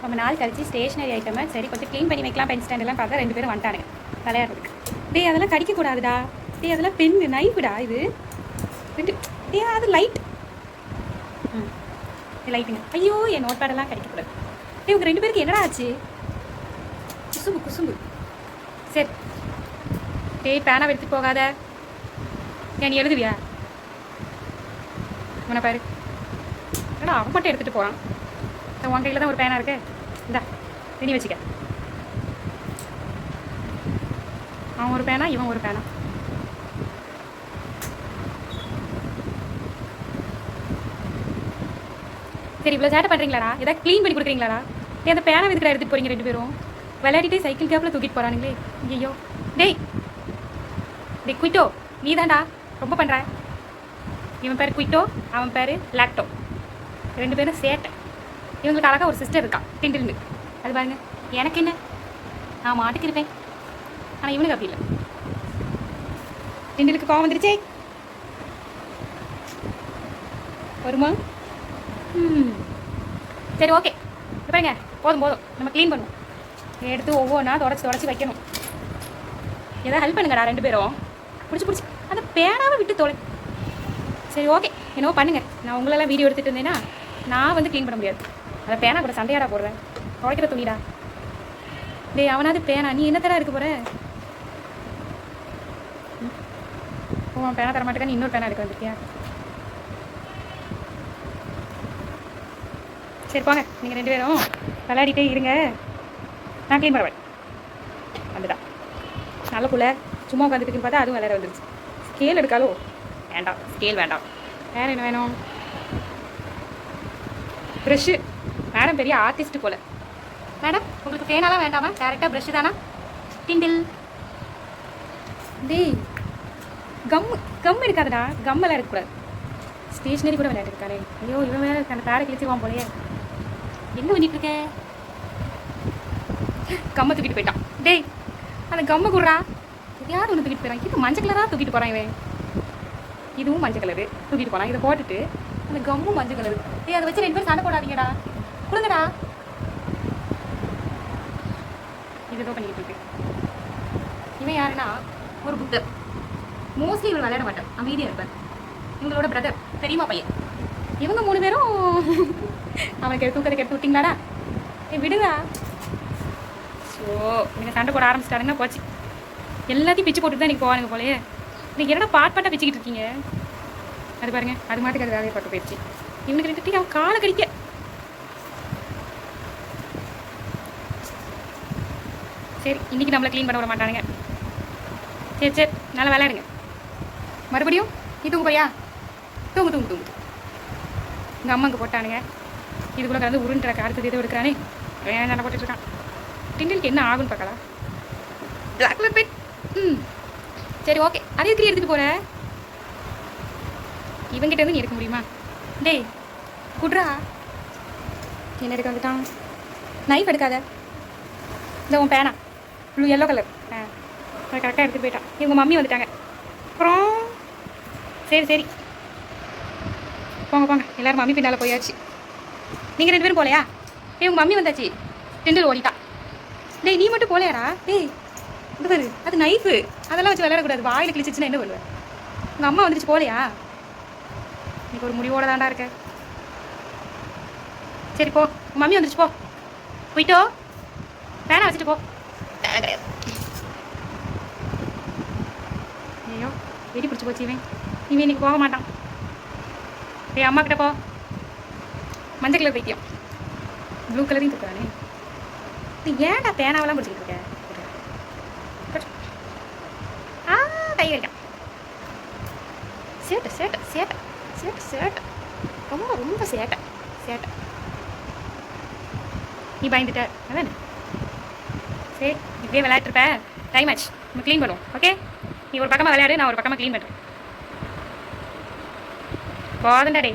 ரொம்ப நாள் கழிச்சு ஸ்டேஷனரி ஐட்டமை சரி கொஞ்சம் க்ளீன் பண்ணி வைக்கலாம் பென் ஸ்டாண்டெல்லாம் பார்த்தா 2 பேரும் வந்துட்டானுங்க விளையாடுறதுக்கு. டே அதெல்லாம் கடிக்கக்கூடாதுடா. டே அதெல்லாம் பென்னு நைஃபுடா இது. டே அது லைட். லைட்டுங்க. ஐயோ என் நோட் பேடெல்லாம் கடிக்கக்கூடாது. டே உங்கள் 2 பேருக்கு என்னடா ஆச்சு? குசும்பு குசும்பு. சரி டேய் பேனா எடுத்துட்டு போகாத. ஏன் நீ எழுதுவியா? உன்னை பாரு. ஏன்னா அவன் மட்டும் எடுத்துகிட்டு போகிறான். உன் கையில் தான் ஒரு பேனா இருக்கு. இந்தா திணி வச்சுக்க. அவன் ஒரு பேனா இவன் ஒரு பேனா. சரி இவ்வளோ சேட்டை பண்ணுறீங்களாடா? எதாவது க்ளீன் பண்ணி கொடுக்குறீங்களாடா? டே அந்த பேனா எதுக்குடா எடுத்துகிட்டு போகிறீங்க 2 பேரும்? விளையாடிட்டே சைக்கிள் கேப்பில் தூக்கிட்டு போகிறானுங்களே. ஐயோ டேய் டே குயிட்டோ நீ தான்டா ரொம்ப பண்ணுற. இவன் பேர் குயிட்டோ, அவன் பேர் லாக்டோ. 2 பேரும் சேட்டை. இவங்களுக்கு அழகாக ஒரு சிஸ்டர் இருக்கா டிண்டில்னு. அது பாருங்க எனக்கு என்ன, நான் மாட்டுக்கு இருப்பேன். ஆனால் இவனுக்கு அப்படி இல்லை. டிண்டிலுக்கு கோவம் வந்துருச்சே. வருமா? சரி ஓகே பாருங்க போதும் போதும் நம்ம க்ளீன் பண்ணுவோம். எடுத்து ஒவ்வொன்றா தொடச்சி வைக்கணும். ஏதாவது ஹெல்ப் பண்ணுங்கடா 2 பேரும். பிடிச்சி அந்த பேனாவை விட்டு தொலை. சரி ஓகே என்னவோ பண்ணுங்க. நான் உங்களெல்லாம் வீடியோ எடுத்துகிட்டு இருந்தேன்னா நான் வந்து க்ளீன் பண்ண முடியாது. அந்த பேனா கூட சண்டையாடா போடுறேன். துவைக்கிற துணிடா. டேய் அவனாவது பேனா, நீ என்ன தர இருக்க போகிற? அவன் பேனா தர மாட்டேங்க. நீ இன்னொரு பேனா எடுக்க வந்துருக்கியா? சரி போங்க நீங்கள் 2 பேரும் விளையாடிட்டே இருங்க. நான் க்ளீன் பண்ணுவேன். வந்துதான் நல்ல புள்ள சும்மா உட்காந்துட்டுன்னு பார்த்தா அதுவும் விளையாட வந்துருச்சு. ஸ்கேல் எடுக்காலோ? வேண்டாம் ஸ்கேல் வேண்டாம். வேறு என்ன வேணும்? ப்ரெஷ்ஷு. மேடம் பெரிய ஆர்டிஸ்ட்டு போல். மேடம் உங்களுக்கு பேனாலாம் வேண்டாமா? டேரெக்டாக ப்ரெஷ்ஷு தானா? டிண்டில். டேய் கம் எடுக்காதடா. கம்மெல்லாம் எடுக்கக்கூடாது. ஸ்டேஷ்னரி கூட விளையாட்டுருக்கானே. ஐயோ இவன் வேறு அந்த பேரை கிழிச்சிருவான் போலையே. என்ன பண்ணிட்டுருக்க? கம்மை தூக்கிட்டு போயிட்டான். டேய் அந்த கம்மை குடுறா. எதையாவது ஒன்று தூக்கிட்டு போயிடான். இது மஞ்சள் கலராக தூக்கிட்டு போகிறான் இவன். இதுவும் மஞ்சள் கலரு தூக்கிட்டு போகிறான். இதை போட்டுட்டு அந்த கம்மும் மஞ்சள் கலரு. டேய் அதை வச்சு 2 பேரும் சண்டை போடாதீங்கடா. கொடுங்கடா. இது ஏதோ பண்ணிக்கிட்டு இருக்கு. இவன் யாருன்னா ஒரு புத்தர். மோஸ்ட்லி இவன் விளையாட மாட்டான், அமைதியாக இருப்பார். இவங்களோட பிரதர் தெரியுமா பையன். இவங்க 3 பேரும் அவனுக்கு எடுத்து விட்டீங்களாடா? விடுதா. ஸோ நீங்கள் சண்டை போட ஆரம்பிச்சிட்டாருங்கன்னா போச்சு. எல்லாத்தையும் பிச்சு போட்டுட்டு தான் நீங்கள் போவானுங்க போலையே. நீங்கள் என்னடா பாட்டாக பிச்சுக்கிட்டு இருக்கீங்க. அது பாருங்க அது மாட்டுக்கு அது வேலையை பார்க்க போயிடுச்சு. இவனுக்கு 2 அவன் காலை கடிக்க. சரி இன்றைக்கி நம்மளை க்ளீன் பண்ண விட மாட்டானுங்க. சரி நல்லா விளையாடுங்க. மறுபடியும் நீ தூங்கு போயா? தூங்கு. உங்கள் அம்மா அங்கே போட்டானுங்க. இதுக்குள்ளே கலந்து உருண்டுறக்க அடுத்தது ஏதோ எடுக்கிறானே. வேணாம் நல்லா போட்டுட்ருக்கான். டிண்டிலுக்கு என்ன ஆகுன்னு பார்க்கலாம். Black colour pen. சரி ஓகே அது எதுக்கு எடுத்துகிட்டு போகிற? இவங்கிட்ட இருந்து நீ எடுக்க முடியுமா? டேய் குட்ரா. என்ன எடுக்க வந்துட்டான்? நைஃப் எடுக்காத. இந்த உன் பேனா ப்ளூ எல்லோ கலர். அதை கரெக்டாக எடுத்துகிட்டு போயிட்டான். இவங்க மம்மி வந்துட்டாங்க. அப்புறம் சரி போங்க எல்லோரும் மம்மி பின்னால் போயாச்சு. நீங்கள் 2 பேரும் போலையா? உங்கள் மம்மி வந்தாச்சு. டிண்டில் ஓடிட்டான். டேய் நீ மட்டும் போலையாடா? டேய் இது பாரு அது நைஃபு. அதெல்லாம் வச்சு விளையாடக்கூடாது. வாயில் கிழிச்சிச்சுன்னா என்ன பண்ணுவேன்? உங்கள் அம்மா வந்துடுச்சு போலையா? இன்னைக்கு ஒரு முடிவோட தாண்டா இருக்க. சரி போ உங்கள் மம்மி வந்துடுச்சு. போ போயிட்டோ பேனா வச்சுட்டு போ. ஐயோ வெடி பிடிச்சி போச்சு இவன் இன்னைக்கு போக மாட்டான். டேய் அம்மா கிட்ட போ. மஞ்சள் கலர் பைத்தியம் ப்ளூ கலரையும் தூக்குறானே. நீ ஏன்டா பேனாவெல்லாம் பிடிச்சிக்கிட்டு இருக்க? கை வைக்கான். சேட்டை ரொம்ப சேட்டை. நீ பயந்துட்ட அதானே? சரி இப்படியே விளையாட்டுருப்ப. டைம் ஆச்சு நம்ம க்ளீன் பண்ணுவோம். ஓகே நீ ஒரு பக்கமாக விளையாடு, நான் ஒரு பக்கமாக க்ளீன் பண்ணுறேன். போதண்டா டே.